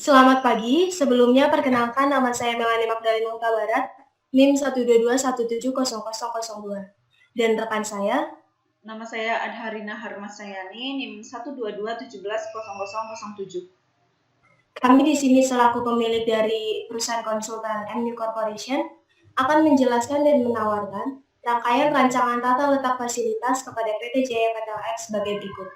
Selamat pagi, sebelumnya perkenalkan nama saya Melanie Magdalena Huta Barat, NIM 122170002. Dan rekan saya, Nama saya Adharina Harmasayani, NIM 122170007. kami di sini selaku pemilik dari perusahaan konsultan MU Corporation akan menjelaskan dan menawarkan rangkaian rancangan tata letak fasilitas kepada PT Jaya PTLX sebagai berikut.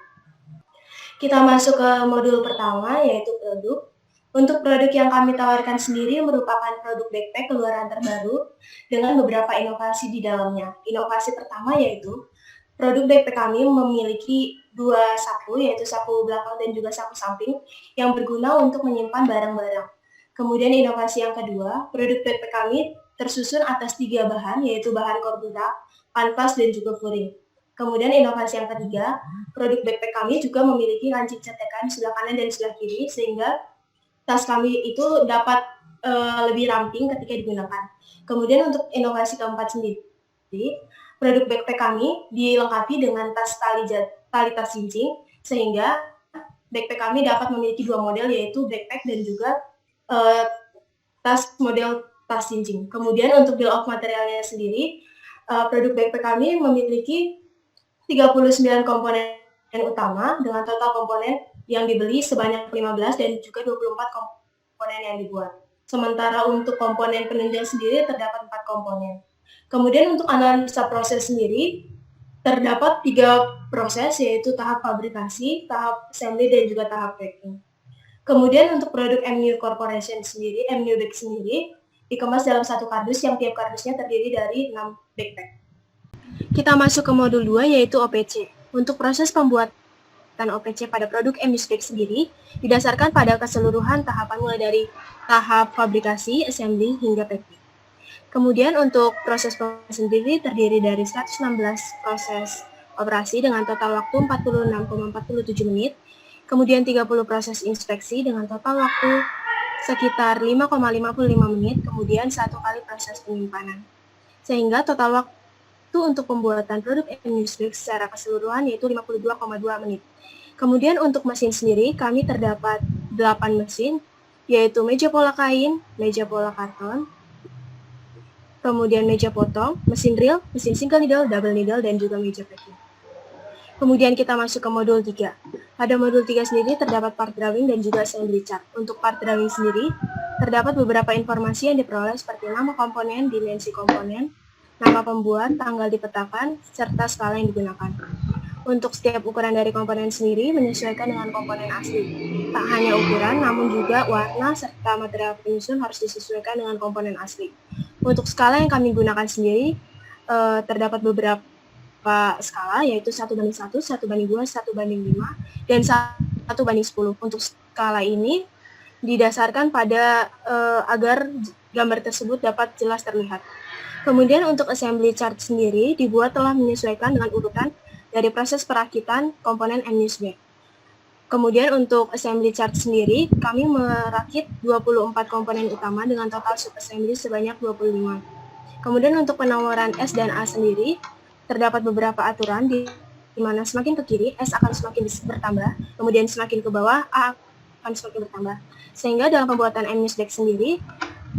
Kita masuk ke modul pertama, yaitu produk. Untuk produk yang kami tawarkan sendiri merupakan produk backpack keluaran terbaru dengan beberapa inovasi di dalamnya. Inovasi pertama yaitu produk backpack kami memiliki dua saku, yaitu saku belakang dan juga saku samping, yang berguna untuk menyimpan barang-barang. Kemudian inovasi yang kedua, produk backpack kami tersusun atas 3 bahan, yaitu bahan Corbuta, kanvas, dan juga furing. Kemudian inovasi yang ketiga, produk backpack kami juga memiliki lancip cetekan sebelah kanan dan sebelah kiri, sehingga tas kami itu dapat lebih ramping ketika digunakan. Kemudian untuk inovasi keempat sendiri, produk backpack kami dilengkapi dengan tas tali tas cincin, sehingga backpack kami dapat memiliki dua model, yaitu backpack dan juga tas model tas cincin. Kemudian untuk bill of materialnya sendiri, produk backpack kami memiliki 39 komponen utama dengan total komponen yang dibeli sebanyak 15 dan juga 24 komponen yang dibuat. Sementara untuk komponen penunjang sendiri terdapat 4 komponen. Kemudian untuk analisa proses sendiri terdapat 3 proses, yaitu tahap fabrikasi, tahap assembly, dan juga tahap packing. Kemudian untuk produk MU Corporation sendiri, MU Bag sendiri, dikemas dalam satu kardus yang tiap kardusnya terdiri dari 6 backpack. Kita masuk ke modul 2, yaitu OPC. Untuk proses pembuatan OPC pada produk MU Bag sendiri didasarkan pada keseluruhan tahapan mulai dari tahap fabrikasi, assembly, hingga packing. Kemudian untuk proses pembuatan sendiri terdiri dari 116 proses operasi dengan total waktu 46,47 menit, kemudian 30 proses inspeksi dengan total waktu sekitar 5,55 menit, kemudian 1 kali proses penyimpanan. Sehingga total waktu untuk pembuatan produk MU-Bag secara keseluruhan yaitu 52,2 menit. Kemudian untuk mesin sendiri, kami terdapat 8 mesin, yaitu meja pola kain, meja pola karton, kemudian meja potong, mesin drill, mesin single needle, double needle, dan juga meja packing. Kemudian kita masuk ke modul 3. Pada modul 3 sendiri terdapat part drawing dan juga assembly chart. Untuk part drawing sendiri, terdapat beberapa informasi yang diperoleh seperti nama komponen, dimensi komponen, nama pembuat, tanggal dipetakan, serta skala yang digunakan. Untuk setiap ukuran dari komponen sendiri menyesuaikan dengan komponen asli. Tak hanya ukuran, namun juga warna serta material penyusun harus disesuaikan dengan komponen asli. Untuk skala yang kami gunakan sendiri, terdapat beberapa skala, yaitu 1:1, 1:2, 1:5, dan 1:10. Untuk skala ini didasarkan pada agar gambar tersebut dapat jelas terlihat. Kemudian untuk assembly chart sendiri dibuat telah menyesuaikan dengan urutan dari proses perakitan komponen MU-Bag. Kemudian untuk assembly chart sendiri, kami merakit 24 komponen utama dengan total sub-assembly sebanyak 25. Kemudian untuk penawaran S dan A sendiri, terdapat beberapa aturan di mana semakin ke kiri, S akan semakin bertambah, kemudian semakin ke bawah, A akan semakin bertambah. Sehingga dalam pembuatan MU-Bag sendiri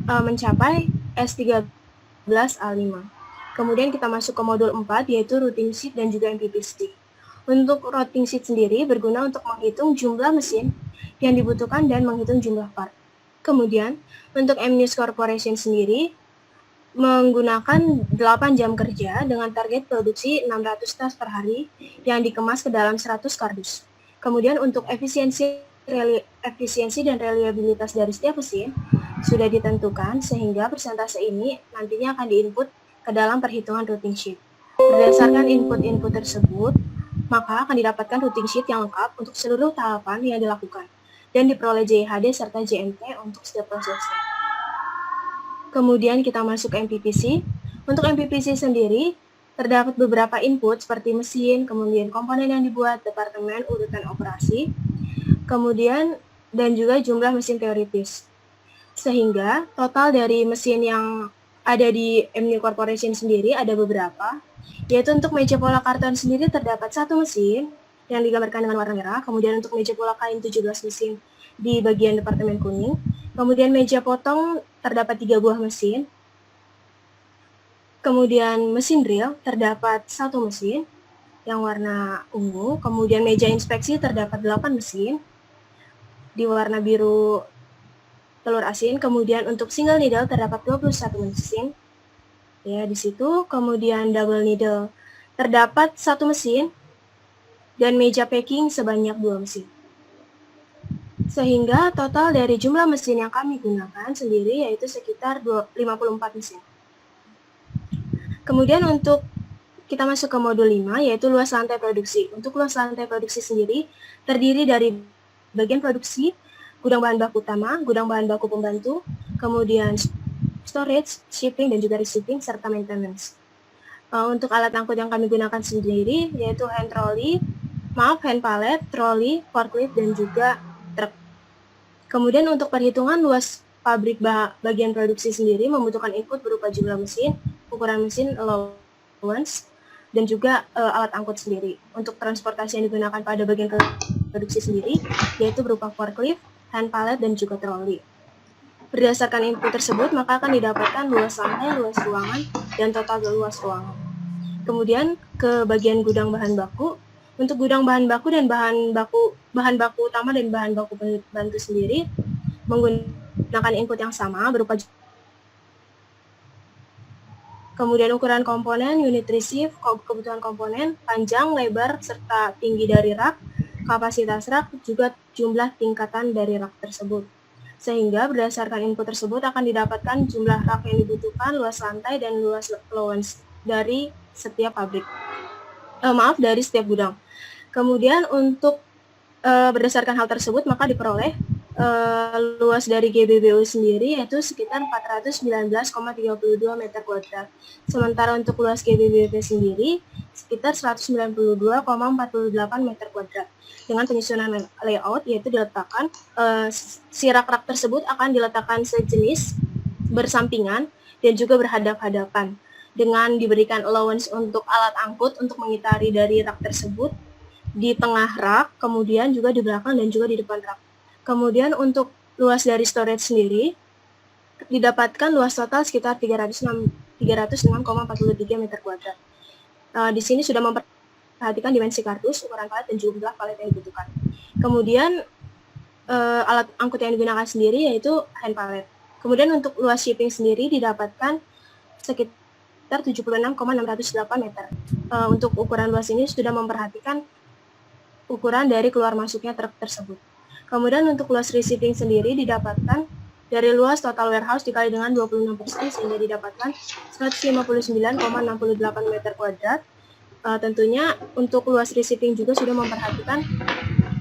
mencapai S13A5. Kemudian kita masuk ke modul 4, yaitu routing sheet dan juga MPP stick. Untuk routing sheet sendiri berguna untuk menghitung jumlah mesin yang dibutuhkan dan menghitung jumlah part. Kemudian untuk MNews Corporation sendiri menggunakan 8 jam kerja dengan target produksi 600 tas per hari yang dikemas ke dalam 100 kardus. Kemudian untuk efisiensi dan reliabilitas dari setiap mesin sudah ditentukan, sehingga persentase ini nantinya akan diinput ke dalam perhitungan routing sheet. Berdasarkan input-input tersebut, maka akan didapatkan routing sheet yang lengkap untuk seluruh tahapan yang dilakukan dan diperoleh JHD serta JNT untuk setiap prosesnya. Kemudian kita masuk ke MPPC. Untuk MPPC sendiri, terdapat beberapa input seperti mesin, kemudian komponen yang dibuat, departemen, urutan operasi, kemudian dan juga jumlah mesin teoritis. Sehingga total dari mesin yang ada di MU Corporation sendiri ada beberapa, yaitu untuk meja pola karton sendiri terdapat 1 mesin yang digambarkan dengan warna merah, kemudian untuk meja pola kain 17 mesin di bagian departemen kuning. Kemudian meja potong terdapat 3 buah mesin. Kemudian mesin drill terdapat 1 mesin yang warna ungu. Kemudian meja inspeksi terdapat 8 mesin di warna biru telur asin. Kemudian untuk single needle terdapat 21 mesin. Ya, di situ. Kemudian double needle terdapat 1 mesin dan meja packing sebanyak 2 mesin. Sehingga total dari jumlah mesin yang kami gunakan sendiri yaitu sekitar 54 mesin. Kemudian untuk kita masuk ke modul 5 yaitu luas lantai produksi. Untuk luas lantai produksi sendiri terdiri dari bagian produksi, gudang bahan baku utama, gudang bahan baku pembantu, kemudian storage, shipping, dan juga receiving, serta maintenance. Untuk alat angkut yang kami gunakan sendiri yaitu hand pallet, trolley, forklift, dan juga truk. Kemudian untuk perhitungan luas pabrik bagian produksi sendiri membutuhkan input berupa jumlah mesin, ukuran mesin, allowance, dan juga alat angkut sendiri. Untuk transportasi yang digunakan pada bagian produksi sendiri yaitu berupa forklift, hand pallet, dan juga trolley. Berdasarkan input tersebut, maka akan didapatkan luas lantai, luas ruangan, dan total luas ruangan. Kemudian ke bagian gudang bahan baku. Untuk gudang bahan baku dan bahan baku utama dan bahan baku pembantu sendiri menggunakan input yang sama berupa kemudian ukuran komponen, unit receive, kebutuhan komponen, panjang, lebar, serta tinggi dari rak, kapasitas rak, juga jumlah tingkatan dari rak tersebut. Sehingga berdasarkan input tersebut akan didapatkan jumlah rak yang dibutuhkan, luas lantai, dan luas allowance dari setiap pabrik. Dari setiap gudang. Kemudian untuk berdasarkan hal tersebut maka diperoleh luas dari GBBU sendiri yaitu sekitar 419,32 meter kuadrat. Sementara untuk luas GBBP sendiri sekitar 192,48 meter kuadrat. Dengan penyusunan layout yaitu diletakkan si rak-rak tersebut akan diletakkan sejenis bersampingan dan juga berhadap-hadapan dengan diberikan allowance untuk alat angkut untuk mengitari dari rak tersebut di tengah rak, kemudian juga di belakang dan juga di depan rak. Kemudian untuk luas dari storage sendiri didapatkan luas total sekitar 306,43 meter kuadrat. Di sini sudah memperhatikan dimensi kardus, ukuran palet, dan jumlah palet yang dibutuhkan. Kemudian alat angkut yang digunakan sendiri yaitu hand pallet. Kemudian untuk luas shipping sendiri didapatkan sekitar 76,608 meter. Untuk ukuran luas ini sudah memperhatikan ukuran dari keluar masuknya truk tersebut. Kemudian untuk luas receiving sendiri didapatkan dari luas total warehouse dikali dengan 26% sehingga didapatkan 159,68 meter kuadrat. Tentunya untuk luas receiving juga sudah memperhatikan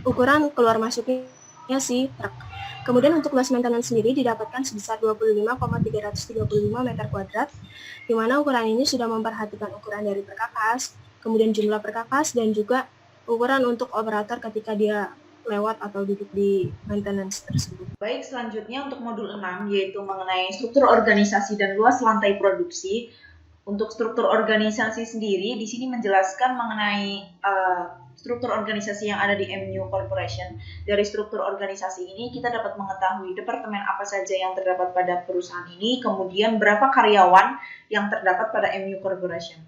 ukuran keluar masuknya si truk. Kemudian untuk luas maintenance sendiri didapatkan sebesar 25,335 meter kuadrat, di mana ukuran ini sudah memperhatikan ukuran dari perkakas, kemudian jumlah perkakas, dan juga ukuran untuk operator ketika dia lewat atau duduk di maintenance tersebut. Baik, selanjutnya untuk modul 6 yaitu mengenai struktur organisasi dan luas lantai produksi. Untuk struktur organisasi sendiri di sini menjelaskan mengenai struktur organisasi yang ada di MU Corporation. Dari struktur organisasi ini kita dapat mengetahui departemen apa saja yang terdapat pada perusahaan ini, kemudian berapa karyawan yang terdapat pada MU Corporation.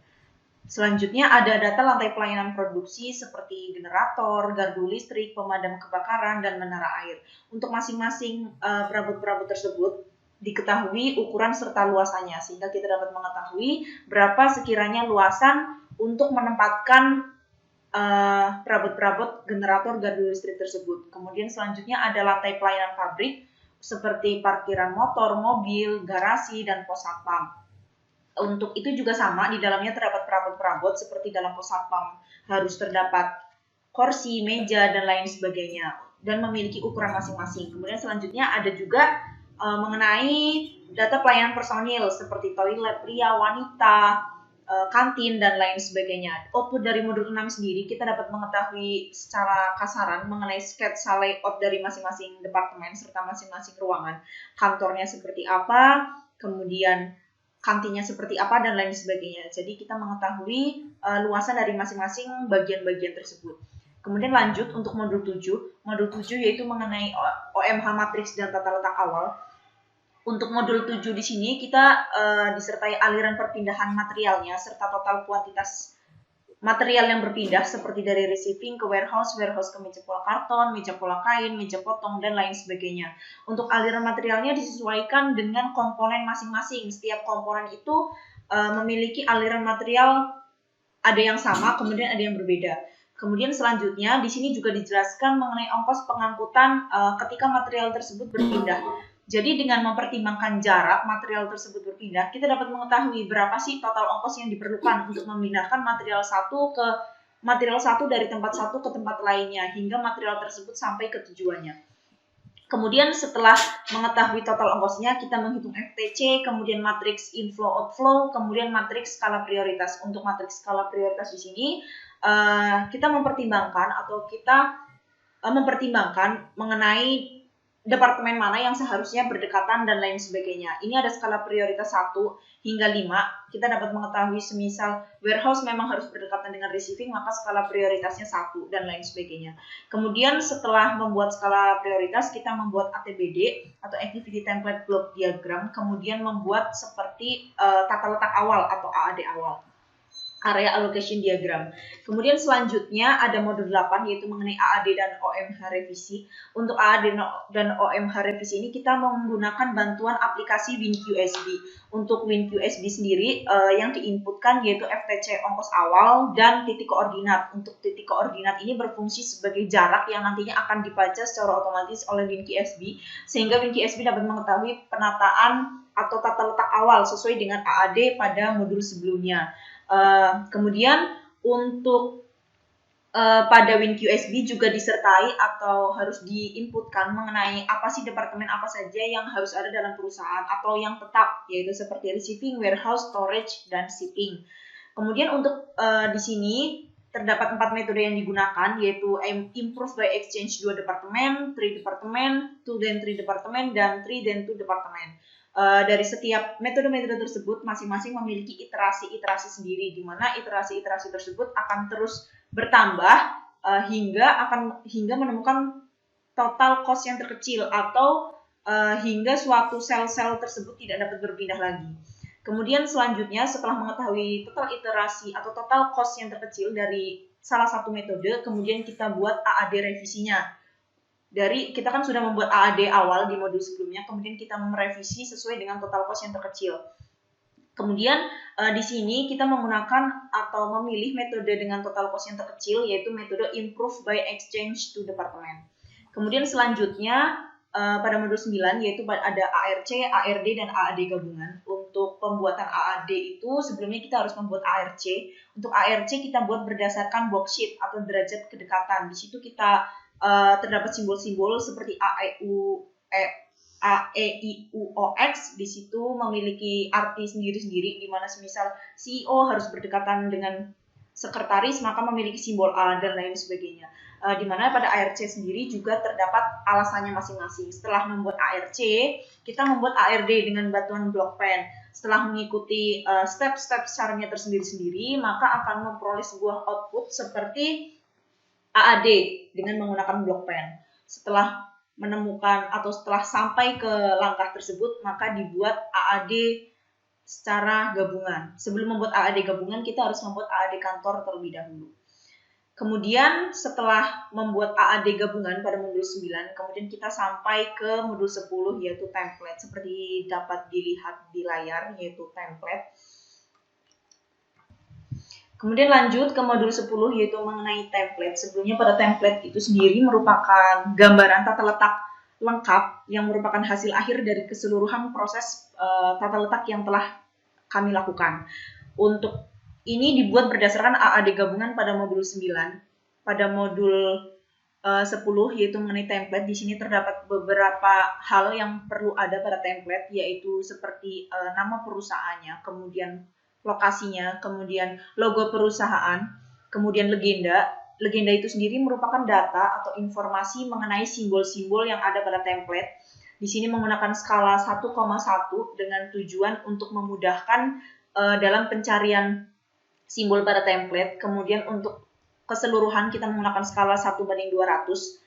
Selanjutnya ada data lantai pelayanan produksi seperti generator, gardu listrik, pemadam kebakaran, dan menara air. Untuk masing-masing perabot-perabot tersebut diketahui ukuran serta luasannya, sehingga kita dapat mengetahui berapa sekiranya luasan untuk menempatkan perabot-perabot generator gardu listrik tersebut. Kemudian selanjutnya ada lantai pelayanan pabrik seperti parkiran motor, mobil, garasi, dan pos satpam. Untuk itu juga sama, di dalamnya terdapat perabot-perabot seperti dalam pos satpam harus terdapat kursi, meja, dan lain sebagainya, dan memiliki ukuran masing-masing. Kemudian selanjutnya ada juga mengenai data pelayanan personil seperti toilet pria, wanita, kantin, dan lain sebagainya. Output dari modul 6 sendiri kita dapat mengetahui secara kasaran mengenai sketsa layout dari masing-masing departemen serta masing-masing ruangan. Kantornya seperti apa, kemudian kantinnya seperti apa, dan lain sebagainya. Jadi kita mengetahui luasan dari masing-masing bagian-bagian tersebut. Kemudian lanjut untuk modul 7. Modul 7 yaitu mengenai OMH matriks dan tata letak awal. Untuk modul 7 di sini kita disertai aliran perpindahan materialnya serta total kuantitas material yang berpindah seperti dari receiving ke warehouse, warehouse ke meja pola karton, meja pola kain, meja potong, dan lain sebagainya. Untuk aliran materialnya disesuaikan dengan komponen masing-masing. Setiap komponen itu memiliki aliran material ada yang sama, kemudian ada yang berbeda. Kemudian selanjutnya di sini juga dijelaskan mengenai ongkos pengangkutan ketika material tersebut berpindah. Jadi dengan mempertimbangkan jarak material tersebut berpindah, kita dapat mengetahui berapa sih total ongkos yang diperlukan untuk memindahkan material satu dari tempat satu ke tempat lainnya hingga material tersebut sampai ke tujuannya. Kemudian setelah mengetahui total ongkosnya, kita menghitung FTC, kemudian matriks inflow outflow, kemudian matriks skala prioritas. Untuk matriks skala prioritas di sini kita mempertimbangkan mengenai departemen mana yang seharusnya berdekatan dan lain sebagainya. Ini ada skala prioritas 1 hingga 5. Kita dapat mengetahui semisal warehouse memang harus berdekatan dengan receiving, maka skala prioritasnya 1 dan lain sebagainya. Kemudian setelah membuat skala prioritas, kita membuat ATBD atau Activity Template Block Diagram, kemudian membuat seperti tata letak awal atau AAD awal. Area Allocation Diagram. Kemudian selanjutnya ada modul 8 yaitu mengenai AAD dan OMH revisi. Untuk AAD dan OMH revisi ini kita menggunakan bantuan aplikasi WinQSB. Untuk WinQSB sendiri yang diinputkan yaitu FTC ongkos awal dan titik koordinat. Untuk titik koordinat ini berfungsi sebagai jarak yang nantinya akan dibaca secara otomatis oleh WinQSB sehingga WinQSB dapat mengetahui penataan atau tata letak awal sesuai dengan AAD pada modul sebelumnya. Kemudian untuk pada WinQSB juga disertai atau harus diinputkan mengenai apa sih departemen apa saja yang harus ada dalam perusahaan atau yang tetap, yaitu seperti receiving, warehouse, storage, dan shipping. Kemudian untuk di sini terdapat 4 metode yang digunakan, yaitu improve by exchange 2 departemen, 3 departemen, 2 then 3 departemen, dan 3 then 2 departemen. Dari setiap metode-metode tersebut masing-masing memiliki iterasi-iterasi sendiri, di mana iterasi-iterasi tersebut akan terus bertambah hingga menemukan total cost yang terkecil atau hingga suatu sel-sel tersebut tidak dapat berpindah lagi. Kemudian selanjutnya setelah mengetahui total iterasi atau total cost yang terkecil dari salah satu metode, kemudian kita buat AAD revisinya. Kita kan sudah membuat AAD awal di modul sebelumnya, kemudian kita merevisi sesuai dengan total cost yang terkecil. Kemudian di sini kita menggunakan atau memilih metode dengan total cost yang terkecil, yaitu metode improve by exchange to department. Kemudian selanjutnya pada modul 9 yaitu ada ARC, ARD, dan AAD gabungan. Untuk pembuatan AAD itu sebelumnya kita harus membuat ARC. Untuk ARC kita buat berdasarkan worksheet atau derajat kedekatan. Di situ kita terdapat simbol-simbol seperti A, E, I, U, O, X. Di situ memiliki arti sendiri-sendiri, di mana semisal CEO harus berdekatan dengan sekretaris, maka memiliki simbol A dan lain sebagainya. Di mana pada ARC sendiri juga terdapat alasannya masing-masing. Setelah membuat ARC, kita membuat ARD dengan bantuan blockpen. Setelah mengikuti step-step caranya tersendiri-sendiri, maka akan memperoleh sebuah output seperti AAD dengan menggunakan blockpen. Setelah menemukan atau setelah sampai ke langkah tersebut, maka dibuat AAD secara gabungan. Sebelum membuat AAD gabungan, kita harus membuat AAD kantor terlebih dahulu. Kemudian setelah membuat AAD gabungan pada modul 9, kemudian kita sampai ke modul 10 yaitu template. Seperti dapat dilihat di layar, yaitu template. Kemudian lanjut ke modul 10 yaitu mengenai template. Sebelumnya pada template itu sendiri merupakan gambaran tata letak lengkap yang merupakan hasil akhir dari keseluruhan proses tata letak yang telah kami lakukan. Untuk ini dibuat berdasarkan AAD gabungan pada modul 9. Pada modul 10 yaitu mengenai template, di sini terdapat beberapa hal yang perlu ada pada template, yaitu seperti nama perusahaannya, kemudian lokasinya, kemudian logo perusahaan, kemudian legenda. Legenda itu sendiri merupakan data atau informasi mengenai simbol-simbol yang ada pada template. Di sini menggunakan skala 1,1 dengan tujuan untuk memudahkan dalam pencarian simbol pada template. Kemudian untuk keseluruhan kita menggunakan skala 1:200.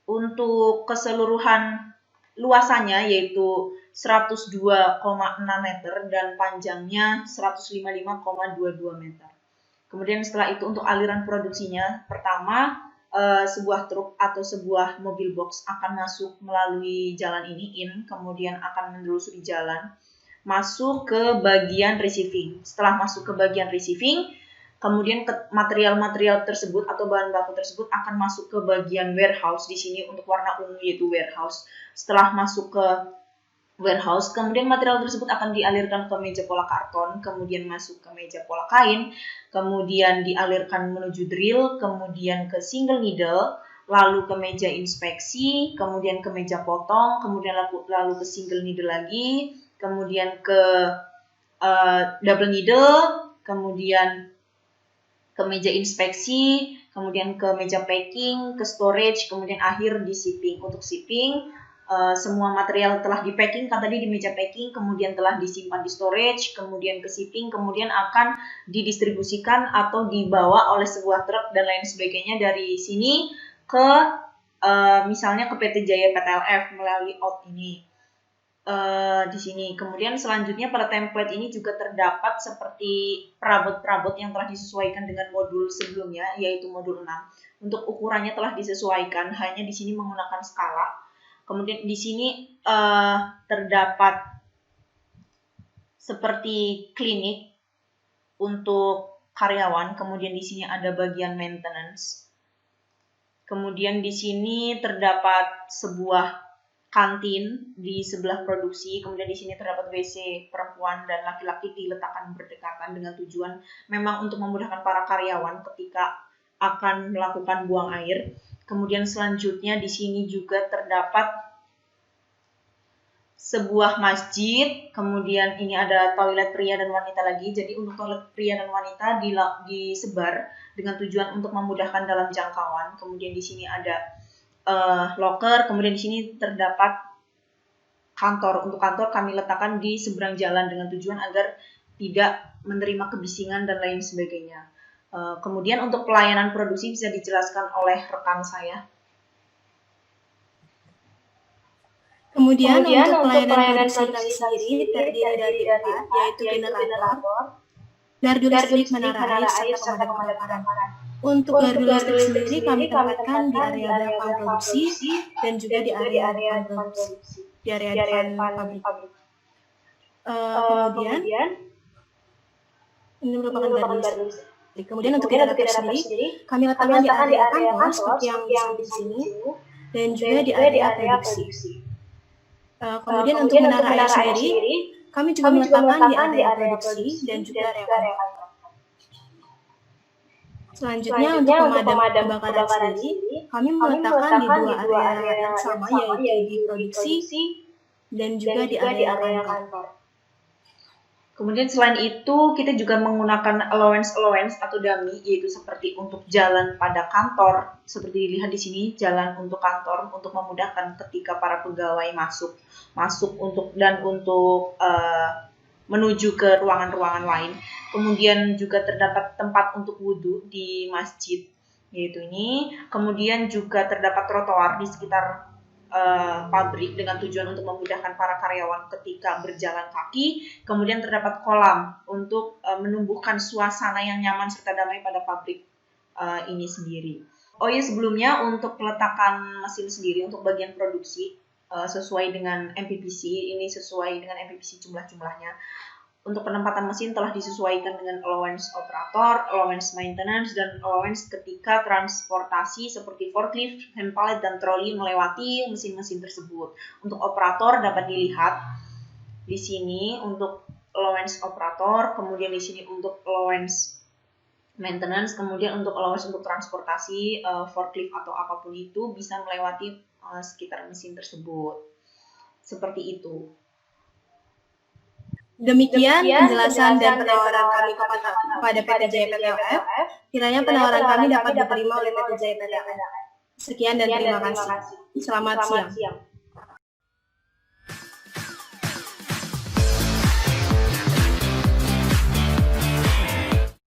Untuk keseluruhan luasannya yaitu 102,6 meter dan panjangnya 155,22 meter. Kemudian setelah itu untuk aliran produksinya, pertama sebuah truk atau sebuah mobil box akan masuk melalui jalan ini kemudian akan menelusuri jalan, masuk ke bagian receiving. Setelah masuk ke bagian receiving, kemudian material-material tersebut atau bahan baku tersebut akan masuk ke bagian warehouse. Di sini untuk warna ungu yaitu warehouse. Setelah masuk ke warehouse, kemudian material tersebut akan dialirkan ke meja pola karton, kemudian masuk ke meja pola kain, kemudian dialirkan menuju drill, kemudian ke single needle, lalu ke meja inspeksi, kemudian ke meja potong, kemudian lalu ke single needle lagi, kemudian ke double needle, kemudian ke meja inspeksi, kemudian ke meja packing, ke storage, kemudian akhir di shipping. Untuk shipping, semua material telah di packing kan tadi di meja packing, kemudian telah disimpan di storage, kemudian ke shipping, kemudian akan didistribusikan atau dibawa oleh sebuah truk dan lain sebagainya dari sini ke misalnya ke PT Jaya PTLF melalui out ini. Di sini. Kemudian selanjutnya pada template ini juga terdapat seperti perabot-perabot yang telah disesuaikan dengan modul sebelumnya, yaitu modul 6. Untuk ukurannya telah disesuaikan, hanya di sini menggunakan skala. Kemudian di sini terdapat seperti klinik untuk karyawan, kemudian di sini ada bagian maintenance. Kemudian di sini terdapat sebuah kantin di sebelah produksi, kemudian di sini terdapat WC perempuan dan laki-laki diletakkan berdekatan dengan tujuan memang untuk memudahkan para karyawan ketika akan melakukan buang air. Kemudian selanjutnya di sini juga terdapat sebuah masjid, kemudian ini ada toilet pria dan wanita lagi. Jadi untuk toilet pria dan wanita disebar dengan tujuan untuk memudahkan dalam jangkauan. Kemudian di sini ada locker, kemudian di sini terdapat kantor. Untuk kantor kami letakkan di seberang jalan dengan tujuan agar tidak menerima kebisingan dan lain sebagainya. Kemudian untuk pelayanan produksi bisa dijelaskan oleh rekan saya. Kemudian untuk pelayanan produksi sendiri terdiri dari 4, yaitu generator, gardu listrik, menara air, serta pemadam kebakaran. Untuk gardu listrik sendiri kami tempatkan di area belakang produksi dan juga di area depan produksi, di area depan pabrik. Kemudian ini merupakan gardu listrik. Kemudian untuk generator sendiri kami letakkan di area kantor seperti yang di sini dan juga di area produksi. Kemudian untuk menara air sendiri kami juga meletakkan di area produksi dan juga area kantor. Selanjutnya untuk pemadam kebakaran sendiri, kami meletakkan di 2 area yang sama, yaitu di produksi dan juga di area kantor. Kemudian selain itu kita juga menggunakan allowance atau dummy, yaitu seperti untuk jalan pada kantor, seperti dilihat di sini jalan untuk kantor untuk memudahkan ketika para pegawai masuk untuk menuju ke ruangan-ruangan lain. Kemudian juga terdapat tempat untuk wudhu di masjid, yaitu ini. Kemudian juga terdapat trotoar di sekitar pabrik dengan tujuan untuk memudahkan para karyawan ketika berjalan kaki. Kemudian terdapat kolam untuk menumbuhkan suasana yang nyaman serta damai pada pabrik ini sendiri. Oh iya, sebelumnya untuk peletakan mesin sendiri untuk bagian produksi sesuai dengan MPPC, ini sesuai dengan MPPC jumlah-jumlahnya. Untuk penempatan mesin telah disesuaikan dengan allowance operator, allowance maintenance, dan allowance ketika transportasi seperti forklift, hand pallet, dan troli melewati mesin-mesin tersebut. Untuk operator dapat dilihat di sini untuk allowance operator, kemudian di sini untuk allowance maintenance, kemudian untuk allowance untuk transportasi forklift atau apapun itu bisa melewati sekitar mesin tersebut. Seperti itu. Demikian penjelasan dan penawaran kami kepada PT Jaya PTLF. Kiranya penawaran kami dapat diterima oleh PT Jaya PTLF. Sekian dan terima kasih. Selamat siang.